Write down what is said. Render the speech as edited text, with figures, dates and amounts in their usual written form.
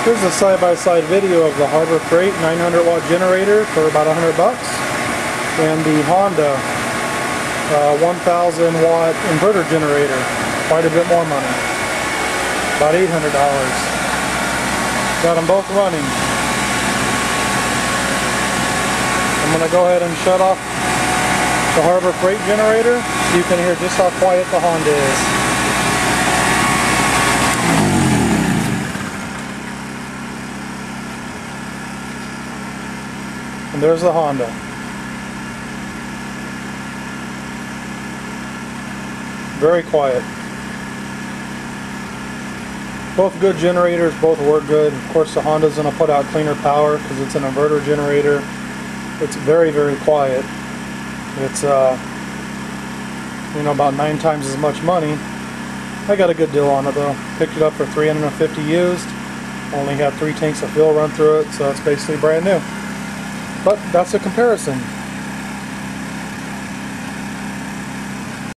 Here's a side-by-side video of the Harbor Freight 900 watt generator for about $100, and the Honda 1000 watt inverter generator, quite a bit more money, about $800. Got them both running. I'm going to go ahead and shut off the Harbor Freight generator so you can hear just how quiet the Honda is. And there's the Honda. Very quiet. Both good generators, both work good. Of course the Honda's going to put out cleaner power because it's an inverter generator. It's very, very quiet. It's about 9 times as much money. I got a good deal on it though. Picked it up for $350 used. Only had 3 tanks of fuel run through it, so it's basically brand new. But that's a comparison.